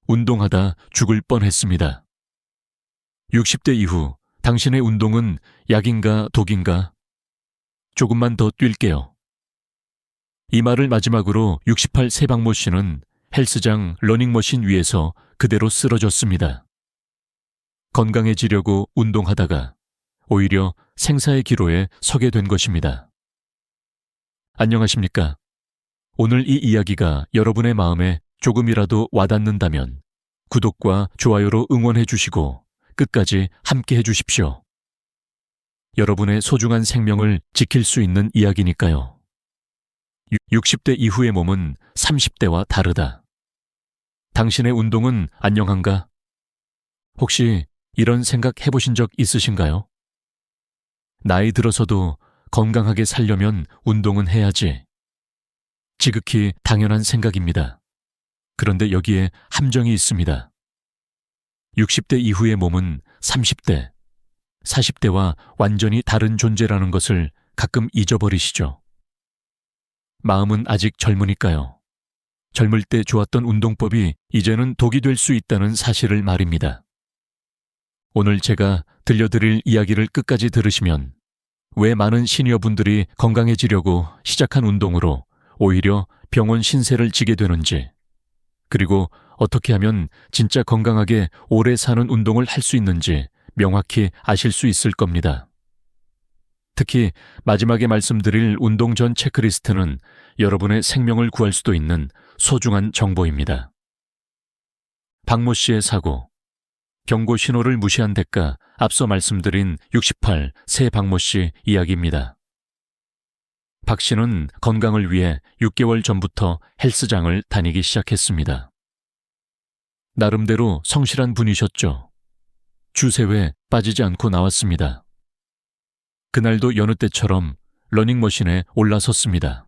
운동하다 죽을 뻔했습니다. 60대 이후 당신의 운동은 약인가 독인가? 조금만 더 뛸게요. 이 말을 마지막으로 68 세박모 씨는 헬스장 러닝머신 위에서 그대로 쓰러졌습니다. 건강해지려고 운동하다가 오히려 생사의 기로에 서게 된 것입니다. 안녕하십니까? 오늘 이 이야기가 여러분의 마음에 조금이라도 와닿는다면 구독과 좋아요로 응원해 주시고 끝까지 함께 해 주십시오. 여러분의 소중한 생명을 지킬 수 있는 이야기니까요. 60대 이후의 몸은 30대와 다르다. 당신의 운동은 안녕한가? 혹시 이런 생각 해보신 적 있으신가요? 나이 들어서도 건강하게 살려면 운동은 해야지. 지극히 당연한 생각입니다. 그런데 여기에 함정이 있습니다. 60대 이후의 몸은 30대, 40대와 완전히 다른 존재라는 것을 가끔 잊어버리시죠. 마음은 아직 젊으니까요. 젊을 때 좋았던 운동법이 이제는 독이 될 수 있다는 사실을 말입니다. 오늘 제가 들려드릴 이야기를 끝까지 들으시면 왜 많은 시니어분들이 건강해지려고 시작한 운동으로 오히려 병원 신세를 지게 되는지, 그리고 어떻게 하면 진짜 건강하게 오래 사는 운동을 할 수 있는지 명확히 아실 수 있을 겁니다. 특히 마지막에 말씀드릴 운동 전 체크리스트는 여러분의 생명을 구할 수도 있는 소중한 정보입니다. 박모 씨의 사고, 경고 신호를 무시한 대가 앞서 말씀드린 68 새 박모 씨 이야기입니다. 박 씨는 건강을 위해 6개월 전부터 헬스장을 다니기 시작했습니다. 나름대로 성실한 분이셨죠. 주세회 빠지지 않고 나왔습니다. 그날도 여느 때처럼 러닝머신에 올라섰습니다.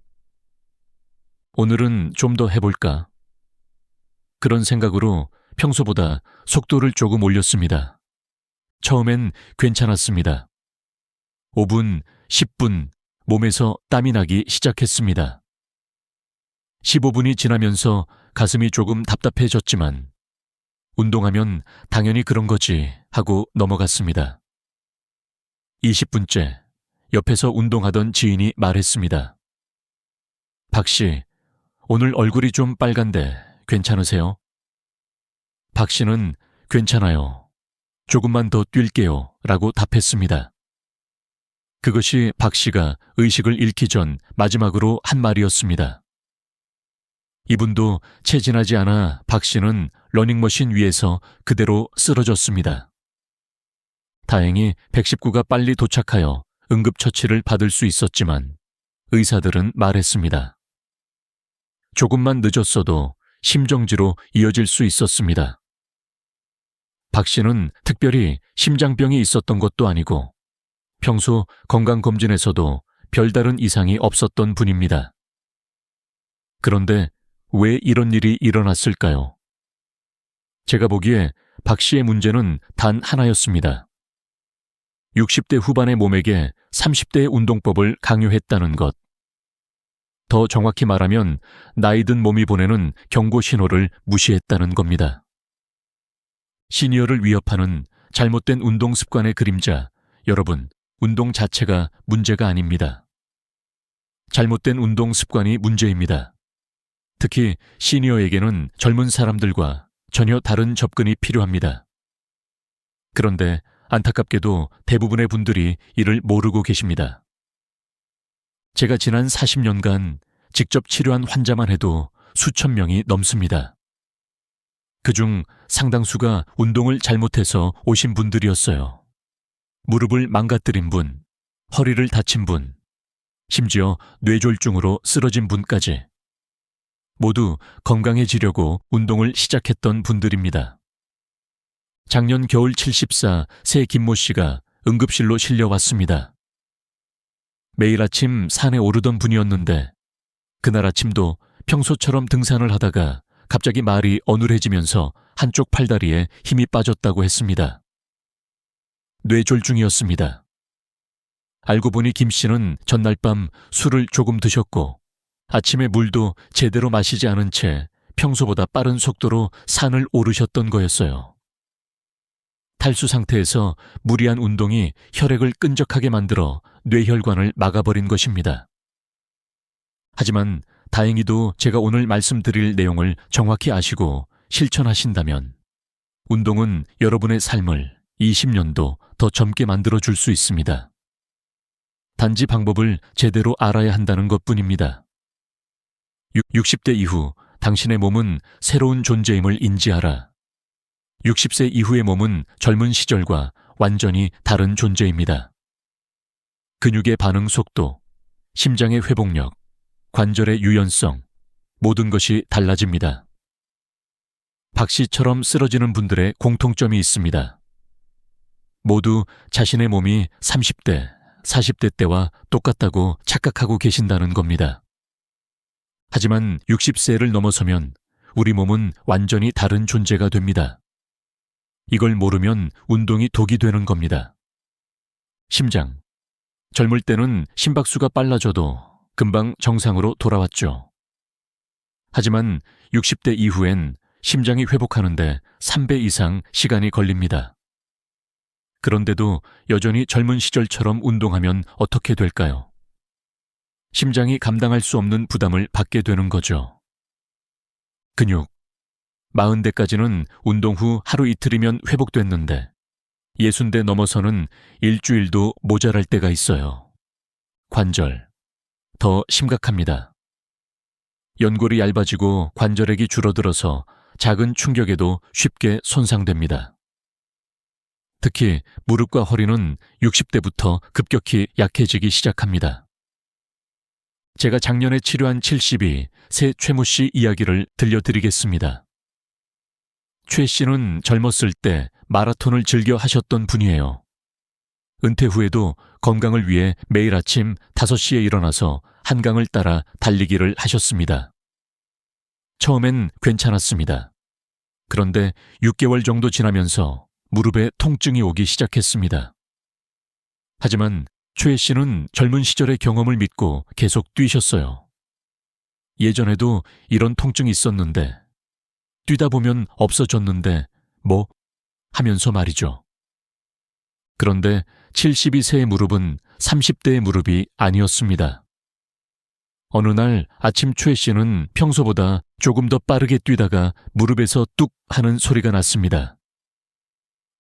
오늘은 좀 더 해볼까? 그런 생각으로 평소보다 속도를 조금 올렸습니다. 처음엔 괜찮았습니다. 5분, 10분, 몸에서 땀이 나기 시작했습니다. 15분이 지나면서 가슴이 조금 답답해졌지만 운동하면 당연히 그런 거지 하고 넘어갔습니다. 20분째, 옆에서 운동하던 지인이 말했습니다. 박 씨, 오늘 얼굴이 좀 빨간데 괜찮으세요? 박 씨는 괜찮아요. 조금만 더 뛸게요 라고 답했습니다. 그것이 박 씨가 의식을 잃기 전 마지막으로 한 말이었습니다. 이분도 채 지나지 않아 박 씨는 러닝머신 위에서 그대로 쓰러졌습니다. 다행히 119가 빨리 도착하여 응급처치를 받을 수 있었지만 의사들은 말했습니다. 조금만 늦었어도 심정지로 이어질 수 있었습니다. 박 씨는 특별히 심장병이 있었던 것도 아니고 평소 건강검진에서도 별다른 이상이 없었던 분입니다. 그런데 왜 이런 일이 일어났을까요? 제가 보기에 박 씨의 문제는 단 하나였습니다. 60대 후반의 몸에게 30대의 운동법을 강요했다는 것. 더 정확히 말하면 나이 든 몸이 보내는 경고 신호를 무시했다는 겁니다. 시니어를 위협하는 잘못된 운동 습관의 그림자, 여러분, 운동 자체가 문제가 아닙니다. 잘못된 운동 습관이 문제입니다. 특히 시니어에게는 젊은 사람들과 전혀 다른 접근이 필요합니다. 그런데 안타깝게도 대부분의 분들이 이를 모르고 계십니다. 제가 지난 40년간 직접 치료한 환자만 해도 수천 명이 넘습니다. 그중 상당수가 운동을 잘못해서 오신 분들이었어요. 무릎을 망가뜨린 분, 허리를 다친 분, 심지어 뇌졸중으로 쓰러진 분까지 모두 건강해지려고 운동을 시작했던 분들입니다. 작년 겨울 74 새 김모 씨가 응급실로 실려왔습니다. 매일 아침 산에 오르던 분이었는데 그날 아침도 평소처럼 등산을 하다가 갑자기 말이 어눌해지면서 한쪽 팔다리에 힘이 빠졌다고 했습니다. 뇌졸중이었습니다. 알고 보니 김 씨는 전날 밤 술을 조금 드셨고 아침에 물도 제대로 마시지 않은 채 평소보다 빠른 속도로 산을 오르셨던 거였어요. 탈수 상태에서 무리한 운동이 혈액을 끈적하게 만들어 뇌혈관을 막아버린 것입니다. 하지만 다행히도 제가 오늘 말씀드릴 내용을 정확히 아시고 실천하신다면 운동은 여러분의 삶을 20년도 더 젊게 만들어줄 수 있습니다. 단지 방법을 제대로 알아야 한다는 것뿐입니다. 60대 이후 당신의 몸은 새로운 존재임을 인지하라. 60세 이후의 몸은 젊은 시절과 완전히 다른 존재입니다. 근육의 반응 속도, 심장의 회복력, 관절의 유연성, 모든 것이 달라집니다. 박 씨처럼 쓰러지는 분들의 공통점이 있습니다. 모두 자신의 몸이 30대, 40대 때와 똑같다고 착각하고 계신다는 겁니다. 하지만 60세를 넘어서면 우리 몸은 완전히 다른 존재가 됩니다. 이걸 모르면 운동이 독이 되는 겁니다. 심장. 젊을 때는 심박수가 빨라져도 금방 정상으로 돌아왔죠. 하지만 60대 이후엔 심장이 회복하는데 3배 이상 시간이 걸립니다. 그런데도 여전히 젊은 시절처럼 운동하면 어떻게 될까요? 심장이 감당할 수 없는 부담을 받게 되는 거죠. 근육. 40대까지는 운동 후 하루 이틀이면 회복됐는데 60대 넘어서는 일주일도 모자랄 때가 있어요. 관절. 더 심각합니다. 연골이 얇아지고 관절액이 줄어들어서 작은 충격에도 쉽게 손상됩니다. 특히 무릎과 허리는 60대부터 급격히 약해지기 시작합니다. 제가 작년에 치료한 72 새 최모 씨 이야기를 들려드리겠습니다. 최 씨는 젊었을 때 마라톤을 즐겨 하셨던 분이에요. 은퇴 후에도 건강을 위해 매일 아침 5시에 일어나서 한강을 따라 달리기를 하셨습니다. 처음엔 괜찮았습니다. 그런데 6개월 정도 지나면서 무릎에 통증이 오기 시작했습니다. 하지만 최 씨는 젊은 시절의 경험을 믿고 계속 뛰셨어요. 예전에도 이런 통증이 있었는데 뛰다 보면 없어졌는데 뭐 하면서 말이죠. 그런데 72세의 무릎은 30대의 무릎이 아니었습니다. 어느 날 아침 최 씨는 평소보다 조금 더 빠르게 뛰다가 무릎에서 뚝 하는 소리가 났습니다.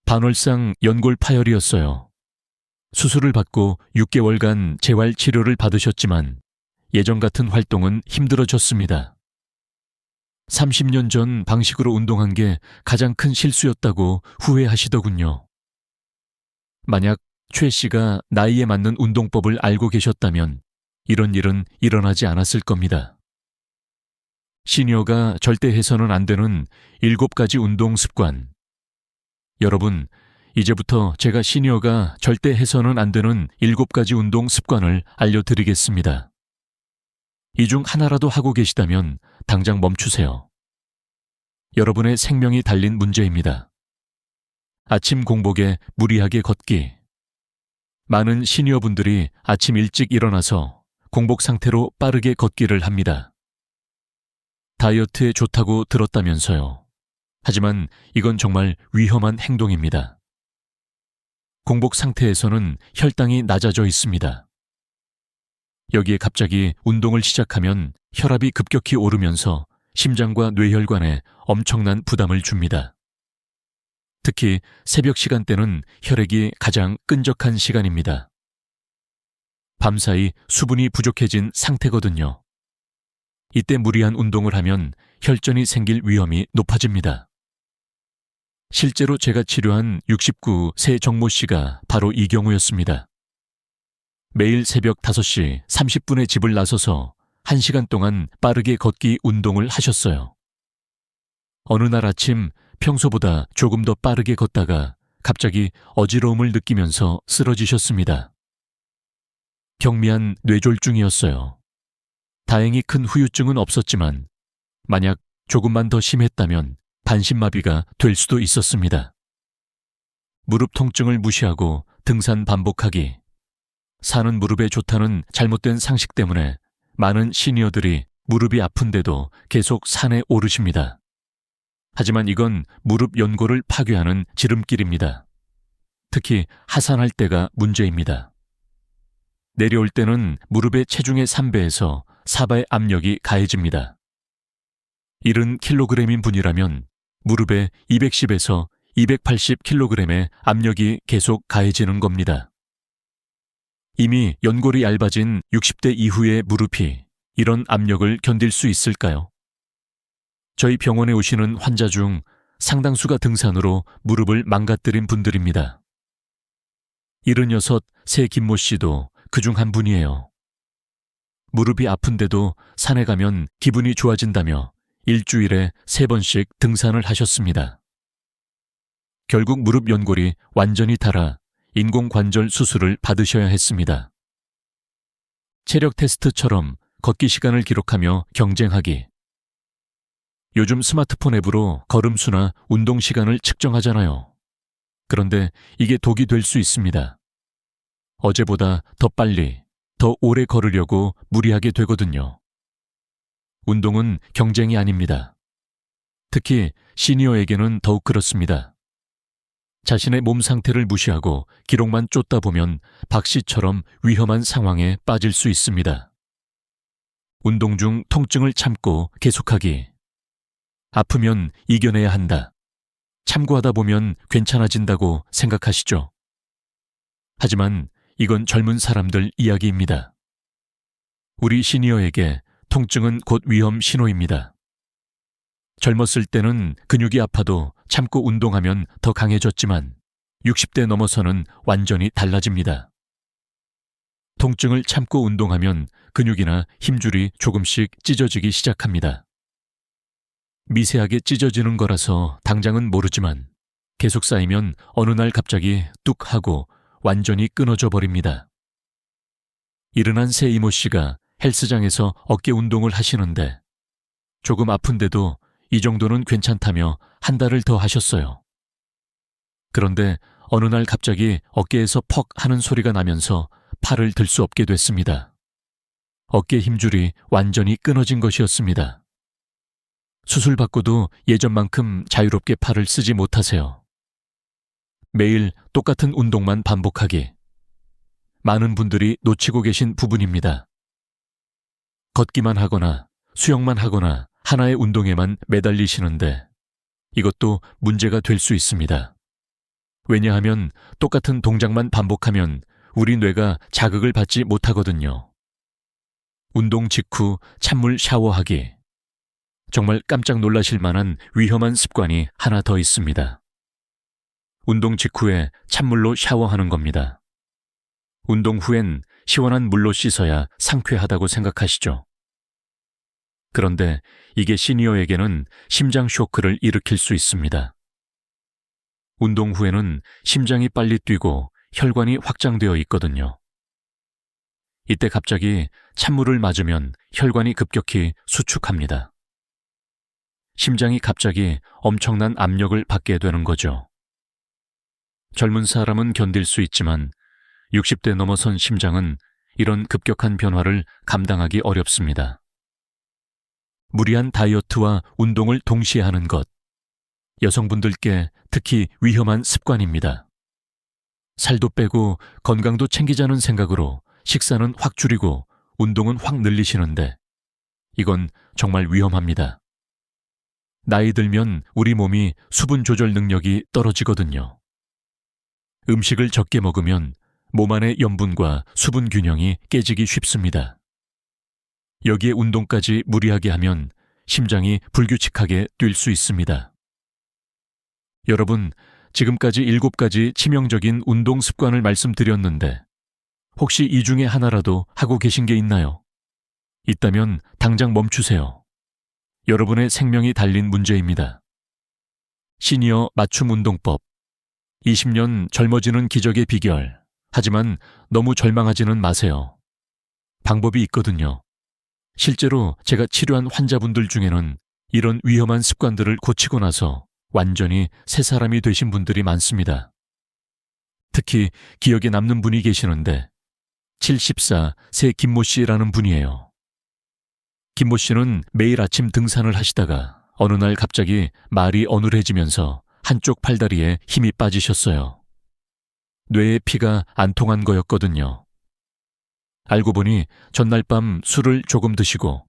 반월상 연골 파열이었어요. 수술을 받고 6개월간 재활 치료를 받으셨지만 예전 같은 활동은 힘들어졌습니다. 30년 전 방식으로 운동한 게 가장 큰 실수였다고 후회하시더군요. 만약 최 씨가 나이에 맞는 운동법을 알고 계셨다면 이런 일은 일어나지 않았을 겁니다. 시니어가 절대 해서는 안 되는 7가지 운동 습관. 여러분, 이제부터 제가 시니어가 절대 해서는 안 되는 7가지 운동 습관을 알려드리겠습니다. 이 중 하나라도 하고 계시다면 당장 멈추세요. 여러분의 생명이 달린 문제입니다. 아침 공복에 무리하게 걷기. 많은 시니어분들이 아침 일찍 일어나서 공복 상태로 빠르게 걷기를 합니다. 다이어트에 좋다고 들었다면서요. 하지만 이건 정말 위험한 행동입니다. 공복 상태에서는 혈당이 낮아져 있습니다. 여기에 갑자기 운동을 시작하면 혈압이 급격히 오르면서 심장과 뇌혈관에 엄청난 부담을 줍니다. 특히 새벽 시간대는 혈액이 가장 끈적한 시간입니다. 밤사이 수분이 부족해진 상태거든요. 이때 무리한 운동을 하면 혈전이 생길 위험이 높아집니다. 실제로 제가 치료한 69 새 정모 씨가 바로 이 경우였습니다. 매일 새벽 5시 30분에 집을 나서서 1시간 동안 빠르게 걷기 운동을 하셨어요. 어느 날 아침 평소보다 조금 더 빠르게 걷다가 갑자기 어지러움을 느끼면서 쓰러지셨습니다. 경미한 뇌졸중이었어요. 다행히 큰 후유증은 없었지만 만약 조금만 더 심했다면 반신마비가 될 수도 있었습니다. 무릎 통증을 무시하고 등산 반복하기. 사는 무릎에 좋다는 잘못된 상식 때문에 많은 시니어들이 무릎이 아픈데도 계속 산에 오르십니다. 하지만 이건 무릎 연골을 파괴하는 지름길입니다. 특히 하산할 때가 문제입니다. 내려올 때는 무릎의 체중의 3배에서 4배의 압력이 가해집니다. 70kg인 분이라면 무릎에 210에서 280kg의 압력이 계속 가해지는 겁니다. 이미 연골이 얇아진 60대 이후의 무릎이 이런 압력을 견딜 수 있을까요? 저희 병원에 오시는 환자 중 상당수가 등산으로 무릎을 망가뜨린 분들입니다. 76, 새 김모 씨도 그중 한 분이에요. 무릎이 아픈데도 산에 가면 기분이 좋아진다며 일주일에 3번씩 등산을 하셨습니다. 결국 무릎 연골이 완전히 닳아 인공관절 수술을 받으셔야 했습니다. 체력 테스트처럼 걷기 시간을 기록하며 경쟁하기. 요즘 스마트폰 앱으로 걸음수나 운동 시간을 측정하잖아요. 그런데 이게 독이 될 수 있습니다. 어제보다 더 빨리, 더 오래 걸으려고 무리하게 되거든요. 운동은 경쟁이 아닙니다. 특히 시니어에게는 더욱 그렇습니다. 자신의 몸 상태를 무시하고 기록만 쫓다 보면 박 씨처럼 위험한 상황에 빠질 수 있습니다. 운동 중 통증을 참고 계속하기. 아프면 이겨내야 한다. 참고하다 보면 괜찮아진다고 생각하시죠? 하지만 이건 젊은 사람들 이야기입니다. 우리 시니어에게 통증은 곧 위험 신호입니다. 젊었을 때는 근육이 아파도 참고 운동하면 더 강해졌지만 60대 넘어서는 완전히 달라집니다. 통증을 참고 운동하면 근육이나 힘줄이 조금씩 찢어지기 시작합니다. 미세하게 찢어지는 거라서 당장은 모르지만 계속 쌓이면 어느 날 갑자기 뚝 하고 완전히 끊어져 버립니다. 일흔한 새 이모 씨가 헬스장에서 어깨 운동을 하시는데 조금 아픈데도 이 정도는 괜찮다며 한 달을 더 하셨어요. 그런데 어느 날 갑자기 어깨에서 퍽 하는 소리가 나면서 팔을 들 수 없게 됐습니다. 어깨 힘줄이 완전히 끊어진 것이었습니다. 수술받고도 예전만큼 자유롭게 팔을 쓰지 못하세요. 매일 똑같은 운동만 반복하기. 많은 분들이 놓치고 계신 부분입니다. 걷기만 하거나 수영만 하거나 하나의 운동에만 매달리시는데 이것도 문제가 될 수 있습니다. 왜냐하면 똑같은 동작만 반복하면 우리 뇌가 자극을 받지 못하거든요. 운동 직후 찬물 샤워하기. 정말 깜짝 놀라실 만한 위험한 습관이 하나 더 있습니다. 운동 직후에 찬물로 샤워하는 겁니다. 운동 후엔 시원한 물로 씻어야 상쾌하다고 생각하시죠. 그런데 이게 시니어에게는 심장 쇼크를 일으킬 수 있습니다. 운동 후에는 심장이 빨리 뛰고 혈관이 확장되어 있거든요. 이때 갑자기 찬물을 맞으면 혈관이 급격히 수축합니다. 심장이 갑자기 엄청난 압력을 받게 되는 거죠. 젊은 사람은 견딜 수 있지만 60대 넘어선 심장은 이런 급격한 변화를 감당하기 어렵습니다. 무리한 다이어트와 운동을 동시에 하는 것, 여성분들께 특히 위험한 습관입니다. 살도 빼고 건강도 챙기자는 생각으로 식사는 확 줄이고 운동은 확 늘리시는데 이건 정말 위험합니다. 나이 들면 우리 몸이 수분 조절 능력이 떨어지거든요. 음식을 적게 먹으면 몸 안의 염분과 수분 균형이 깨지기 쉽습니다. 여기에 운동까지 무리하게 하면 심장이 불규칙하게 뛸 수 있습니다. 여러분, 지금까지 7가지 치명적인 운동 습관을 말씀드렸는데 혹시 이 중에 하나라도 하고 계신 게 있나요? 있다면 당장 멈추세요. 여러분의 생명이 달린 문제입니다. 시니어 맞춤 운동법. 20년 젊어지는 기적의 비결. 하지만 너무 절망하지는 마세요. 방법이 있거든요. 실제로 제가 치료한 환자분들 중에는 이런 위험한 습관들을 고치고 나서 완전히 새 사람이 되신 분들이 많습니다. 특히 기억에 남는 분이 계시는데 74 새 김모 씨라는 분이에요. 김모 씨는 매일 아침 등산을 하시다가 어느 날 갑자기 말이 어눌해지면서 한쪽 팔다리에 힘이 빠지셨어요. 뇌에 피가 안 통한 거였거든요. 알고 보니 전날 밤 술을 조금 드시고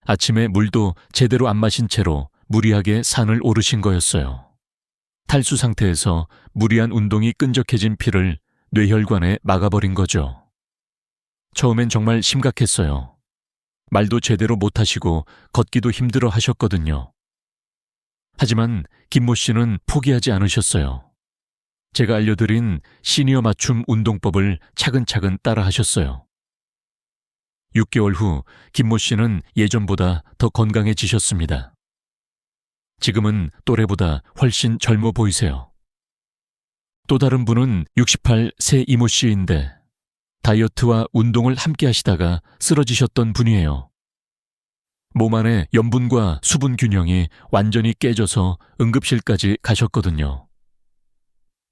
아침에 물도 제대로 안 마신 채로 무리하게 산을 오르신 거였어요. 탈수 상태에서 무리한 운동이 끈적해진 피를 뇌혈관에 막아버린 거죠. 처음엔 정말 심각했어요. 말도 제대로 못하시고 걷기도 힘들어 하셨거든요. 하지만 김모 씨는 포기하지 않으셨어요. 제가 알려드린 시니어 맞춤 운동법을 차근차근 따라 하셨어요. 6개월 후 김모 씨는 예전보다 더 건강해지셨습니다. 지금은 또래보다 훨씬 젊어 보이세요. 또 다른 분은 68세 이모 씨인데 다이어트와 운동을 함께 하시다가 쓰러지셨던 분이에요. 몸 안에 염분과 수분 균형이 완전히 깨져서 응급실까지 가셨거든요.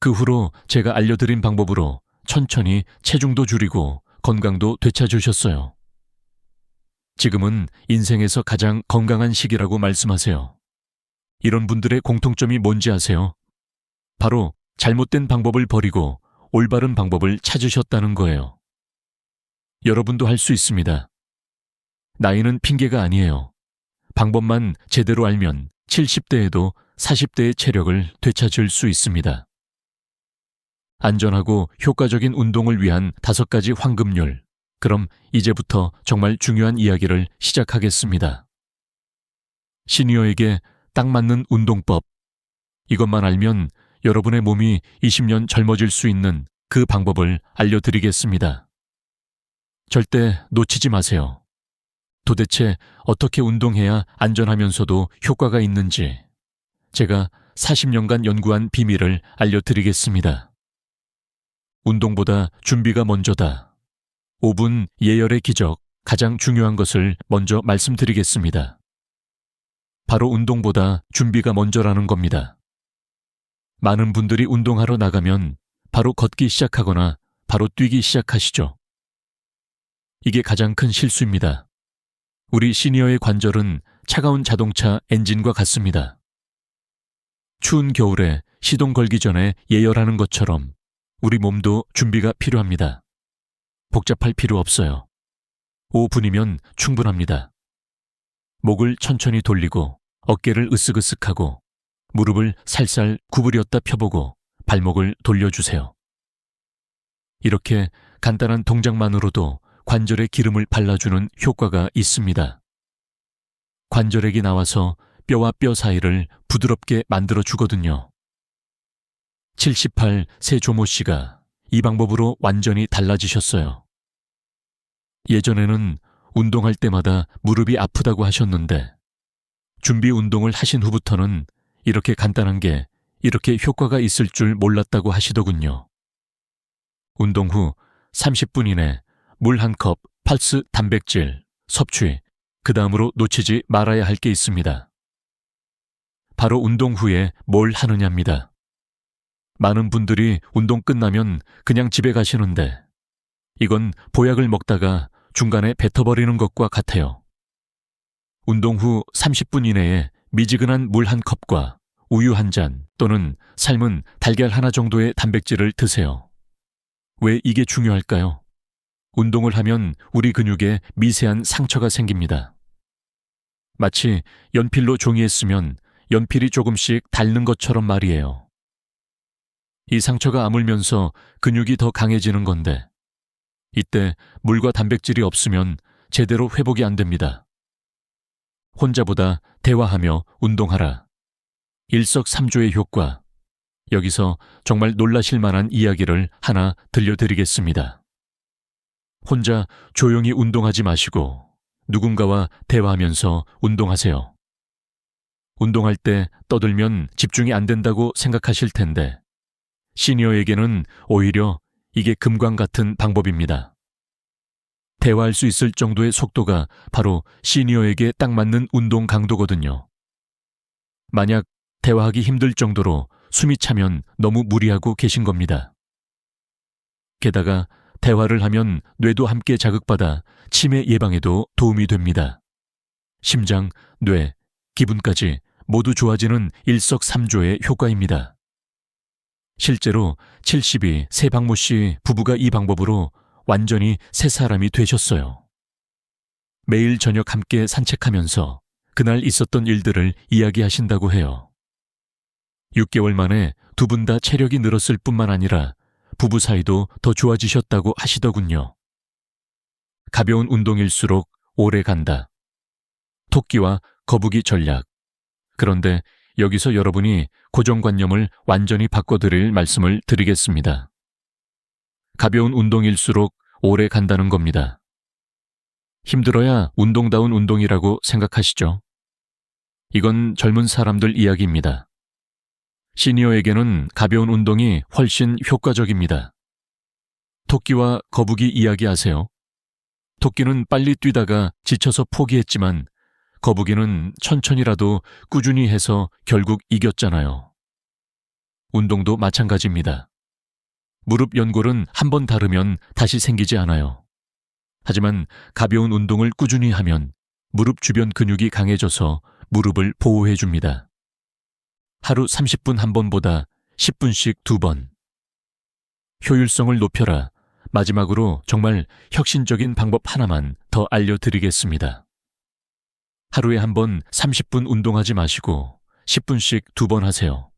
그 후로 제가 알려드린 방법으로 천천히 체중도 줄이고 건강도 되찾으셨어요. 지금은 인생에서 가장 건강한 시기라고 말씀하세요. 이런 분들의 공통점이 뭔지 아세요? 바로 잘못된 방법을 버리고 올바른 방법을 찾으셨다는 거예요. 여러분도 할 수 있습니다. 나이는 핑계가 아니에요. 방법만 제대로 알면 70대에도 40대의 체력을 되찾을 수 있습니다. 안전하고 효과적인 운동을 위한 5가지 황금률. 그럼 이제부터 정말 중요한 이야기를 시작하겠습니다. 시니어에게 딱 맞는 운동법. 이것만 알면 여러분의 몸이 20년 젊어질 수 있는 그 방법을 알려드리겠습니다. 절대 놓치지 마세요. 도대체 어떻게 운동해야 안전하면서도 효과가 있는지 제가 40년간 연구한 비밀을 알려드리겠습니다. 운동보다 준비가 먼저다. 5분 예열의 기적, 가장 중요한 것을 먼저 말씀드리겠습니다. 바로 운동보다 준비가 먼저라는 겁니다. 많은 분들이 운동하러 나가면 바로 걷기 시작하거나 바로 뛰기 시작하시죠. 이게 가장 큰 실수입니다. 우리 시니어의 관절은 차가운 자동차 엔진과 같습니다. 추운 겨울에 시동 걸기 전에 예열하는 것처럼 우리 몸도 준비가 필요합니다. 복잡할 필요 없어요. 5분이면 충분합니다. 목을 천천히 돌리고 어깨를 으쓱으쓱하고 무릎을 살살 구부렸다 펴보고 발목을 돌려주세요. 이렇게 간단한 동작만으로도 관절에 기름을 발라주는 효과가 있습니다. 관절액이 나와서 뼈와 뼈 사이를 부드럽게 만들어주거든요. 78세 조모 씨가 이 방법으로 완전히 달라지셨어요. 예전에는 운동할 때마다 무릎이 아프다고 하셨는데 준비 운동을 하신 후부터는 이렇게 간단한 게 이렇게 효과가 있을 줄 몰랐다고 하시더군요. 운동 후 30분 이내 물 1컵, 팔스 단백질, 섭취, 그 다음으로 놓치지 말아야 할 게 있습니다. 바로 운동 후에 뭘 하느냐입니다. 많은 분들이 운동 끝나면 그냥 집에 가시는데 이건 보약을 먹다가 중간에 뱉어버리는 것과 같아요. 운동 후 30분 이내에 미지근한 물 1컵과 우유 1잔 또는 삶은 달걀 하나 정도의 단백질을 드세요. 왜 이게 중요할까요? 운동을 하면 우리 근육에 미세한 상처가 생깁니다. 마치 연필로 종이에 쓰면 연필이 조금씩 닳는 것처럼 말이에요. 이 상처가 아물면서 근육이 더 강해지는 건데 이때 물과 단백질이 없으면 제대로 회복이 안 됩니다. 혼자보다 대화하며 운동하라. 일석삼조의 효과. 여기서 정말 놀라실 만한 이야기를 하나 들려드리겠습니다. 혼자 조용히 운동하지 마시고 누군가와 대화하면서 운동하세요. 운동할 때 떠들면 집중이 안 된다고 생각하실 텐데 시니어에게는 오히려 이게 금광 같은 방법입니다. 대화할 수 있을 정도의 속도가 바로 시니어에게 딱 맞는 운동 강도거든요. 만약 대화하기 힘들 정도로 숨이 차면 너무 무리하고 계신 겁니다. 게다가 대화를 하면 뇌도 함께 자극받아 치매 예방에도 도움이 됩니다. 심장, 뇌, 기분까지 모두 좋아지는 일석삼조의 효과입니다. 실제로 72 세박모 씨 부부가 이 방법으로 완전히 새 사람이 되셨어요. 매일 저녁 함께 산책하면서 그날 있었던 일들을 이야기하신다고 해요. 6개월 만에 두 분 다 체력이 늘었을 뿐만 아니라 부부 사이도 더 좋아지셨다고 하시더군요. 가벼운 운동일수록 오래 간다. 토끼와 거북이 전략. 그런데 여기서 여러분이 고정관념을 완전히 바꿔드릴 말씀을 드리겠습니다. 가벼운 운동일수록 오래 간다는 겁니다. 힘들어야 운동다운 운동이라고 생각하시죠? 이건 젊은 사람들 이야기입니다. 시니어에게는 가벼운 운동이 훨씬 효과적입니다. 토끼와 거북이 이야기하세요. 토끼는 빨리 뛰다가 지쳐서 포기했지만 거북이는 천천히라도 꾸준히 해서 결국 이겼잖아요. 운동도 마찬가지입니다. 무릎 연골은 한 번 다르면 다시 생기지 않아요. 하지만 가벼운 운동을 꾸준히 하면 무릎 주변 근육이 강해져서 무릎을 보호해줍니다. 하루 30분 한 번보다 10분씩 2번. 효율성을 높여라. 마지막으로 정말 혁신적인 방법 하나만 더 알려드리겠습니다. 하루에 한 번 30분 운동하지 마시고 10분씩 2번 하세요.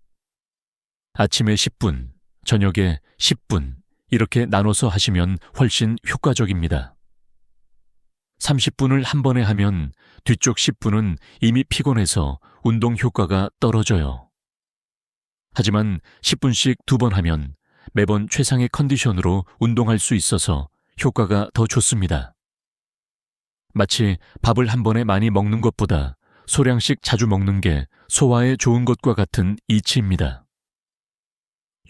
아침에 10분, 저녁에 10분 이렇게 나눠서 하시면 훨씬 효과적입니다. 30분을 한 번에 하면 뒤쪽 10분은 이미 피곤해서 운동 효과가 떨어져요. 하지만 10분씩 2번 하면 매번 최상의 컨디션으로 운동할 수 있어서 효과가 더 좋습니다. 마치 밥을 한 번에 많이 먹는 것보다 소량씩 자주 먹는 게 소화에 좋은 것과 같은 이치입니다.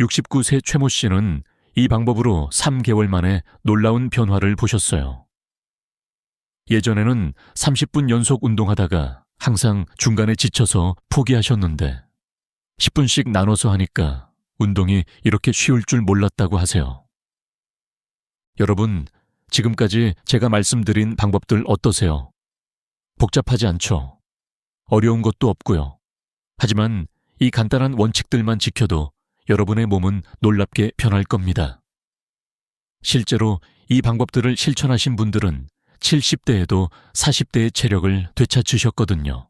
69세 최모 씨는 이 방법으로 3개월 만에 놀라운 변화를 보셨어요. 예전에는 30분 연속 운동하다가 항상 중간에 지쳐서 포기하셨는데 10분씩 나눠서 하니까 운동이 이렇게 쉬울 줄 몰랐다고 하세요. 여러분, 지금까지 제가 말씀드린 방법들 어떠세요? 복잡하지 않죠? 어려운 것도 없고요. 하지만 이 간단한 원칙들만 지켜도 여러분의 몸은 놀랍게 변할 겁니다. 실제로 이 방법들을 실천하신 분들은 70대에도 40대의 체력을 되찾으셨거든요.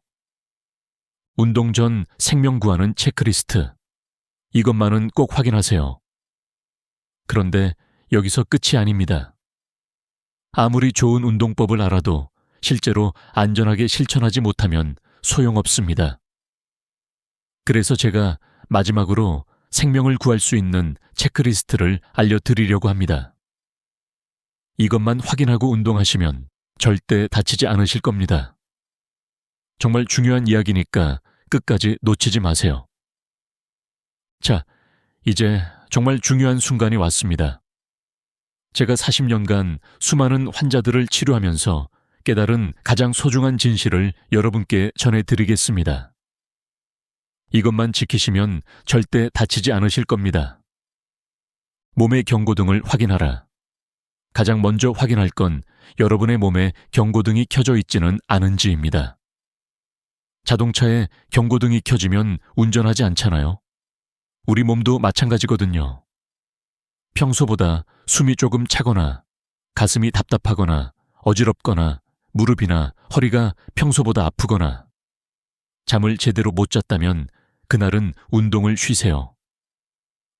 운동 전 생명 구하는 체크리스트. 이것만은 꼭 확인하세요. 그런데 여기서 끝이 아닙니다. 아무리 좋은 운동법을 알아도 실제로 안전하게 실천하지 못하면 소용없습니다. 그래서 제가 마지막으로 생명을 구할 수 있는 체크리스트를 알려드리려고 합니다. 이것만 확인하고 운동하시면 절대 다치지 않으실 겁니다. 정말 중요한 이야기니까 끝까지 놓치지 마세요. 자, 이제 정말 중요한 순간이 왔습니다. 제가 40년간 수많은 환자들을 치료하면서 깨달은 가장 소중한 진실을 여러분께 전해드리겠습니다. 이것만 지키시면 절대 다치지 않으실 겁니다. 몸의 경고등을 확인하라. 가장 먼저 확인할 건 여러분의 몸에 경고등이 켜져 있지는 않은지입니다. 자동차에 경고등이 켜지면 운전하지 않잖아요. 우리 몸도 마찬가지거든요. 평소보다 숨이 조금 차거나 가슴이 답답하거나 어지럽거나 무릎이나 허리가 평소보다 아프거나 잠을 제대로 못 잤다면 그날은 운동을 쉬세요.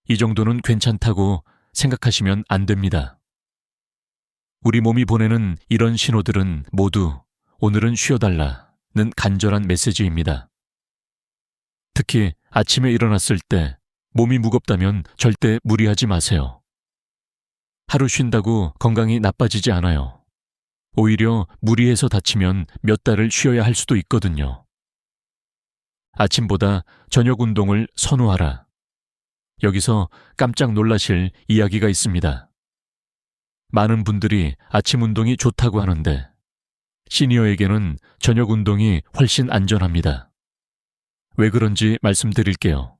이 정도는 괜찮다고 생각하시면 안 됩니다. 우리 몸이 보내는 이런 신호들은 모두 오늘은 쉬어달라는 간절한 메시지입니다. 특히 아침에 일어났을 때 몸이 무겁다면 절대 무리하지 마세요. 하루 쉰다고 건강이 나빠지지 않아요. 오히려 무리해서 다치면 몇 달을 쉬어야 할 수도 있거든요. 아침보다 저녁 운동을 선호하라. 여기서 깜짝 놀라실 이야기가 있습니다. 많은 분들이 아침 운동이 좋다고 하는데 시니어에게는 저녁 운동이 훨씬 안전합니다. 왜 그런지 말씀드릴게요.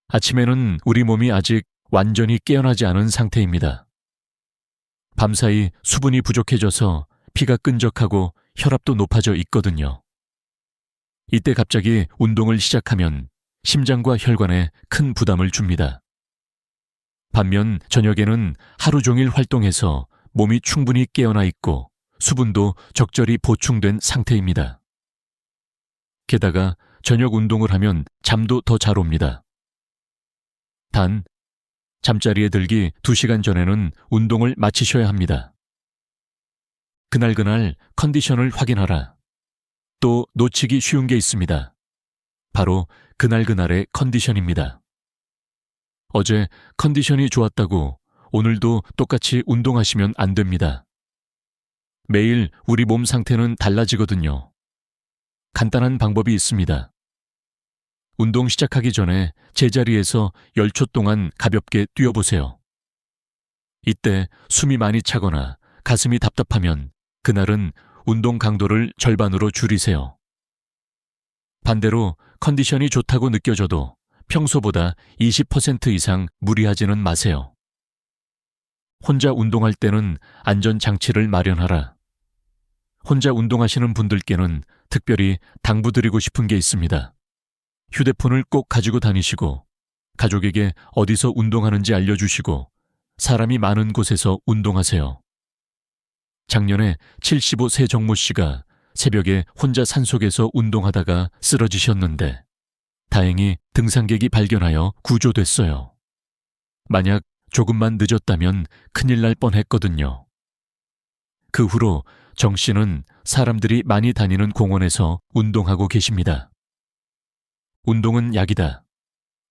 아침에는 우리 몸이 아직 완전히 깨어나지 않은 상태입니다. 밤사이 수분이 부족해져서 피가 끈적하고 혈압도 높아져 있거든요. 이때 갑자기 운동을 시작하면 심장과 혈관에 큰 부담을 줍니다. 반면 저녁에는 하루 종일 활동해서 몸이 충분히 깨어나 있고 수분도 적절히 보충된 상태입니다. 게다가 저녁 운동을 하면 잠도 더 잘 옵니다. 단, 잠자리에 들기 2시간 전에는 운동을 마치셔야 합니다. 그날 컨디션을 확인하라. 또 놓치기 쉬운 게 있습니다. 바로 그날의 컨디션입니다. 어제 컨디션이 좋았다고 오늘도 똑같이 운동하시면 안 됩니다. 매일 우리 몸 상태는 달라지거든요. 간단한 방법이 있습니다. 운동 시작하기 전에 제자리에서 10초 동안 가볍게 뛰어보세요. 이때 숨이 많이 차거나 가슴이 답답하면 그날은 운동 강도를 절반으로 줄이세요. 반대로 컨디션이 좋다고 느껴져도 평소보다 20% 이상 무리하지는 마세요. 혼자 운동할 때는 안전장치를 마련하라. 혼자 운동하시는 분들께는 특별히 당부드리고 싶은 게 있습니다. 휴대폰을 꼭 가지고 다니시고 가족에게 어디서 운동하는지 알려주시고 사람이 많은 곳에서 운동하세요. 작년에 75세 정모 씨가 새벽에 혼자 산속에서 운동하다가 쓰러지셨는데 다행히 등산객이 발견하여 구조됐어요. 만약 조금만 늦었다면 큰일 날 뻔했거든요. 그 후로 정 씨는 사람들이 많이 다니는 공원에서 운동하고 계십니다. 운동은 약이다.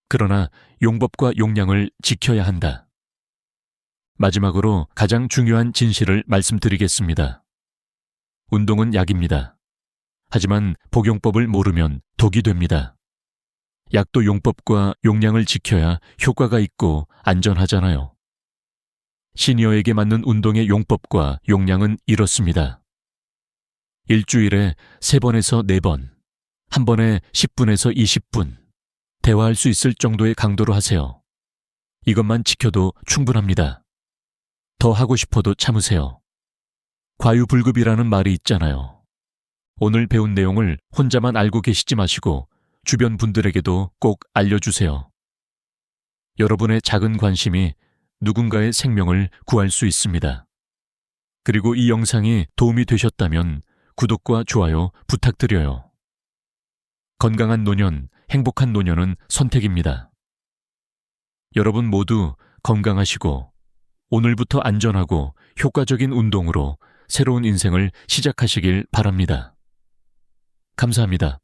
그러나 용법과 용량을 지켜야 한다. 마지막으로 가장 중요한 진실을 말씀드리겠습니다. 운동은 약입니다. 하지만 복용법을 모르면 독이 됩니다. 약도 용법과 용량을 지켜야 효과가 있고 안전하잖아요. 시니어에게 맞는 운동의 용법과 용량은 이렇습니다. 일주일에 3번에서 4번, 한 번에 10분에서 20분, 대화할 수 있을 정도의 강도로 하세요. 이것만 지켜도 충분합니다. 더 하고 싶어도 참으세요. 과유불급이라는 말이 있잖아요. 오늘 배운 내용을 혼자만 알고 계시지 마시고 주변 분들에게도 꼭 알려주세요. 여러분의 작은 관심이 누군가의 생명을 구할 수 있습니다. 그리고 이 영상이 도움이 되셨다면 구독과 좋아요 부탁드려요. 건강한 노년, 행복한 노년은 선택입니다. 여러분 모두 건강하시고 오늘부터 안전하고 효과적인 운동으로 새로운 인생을 시작하시길 바랍니다. 감사합니다.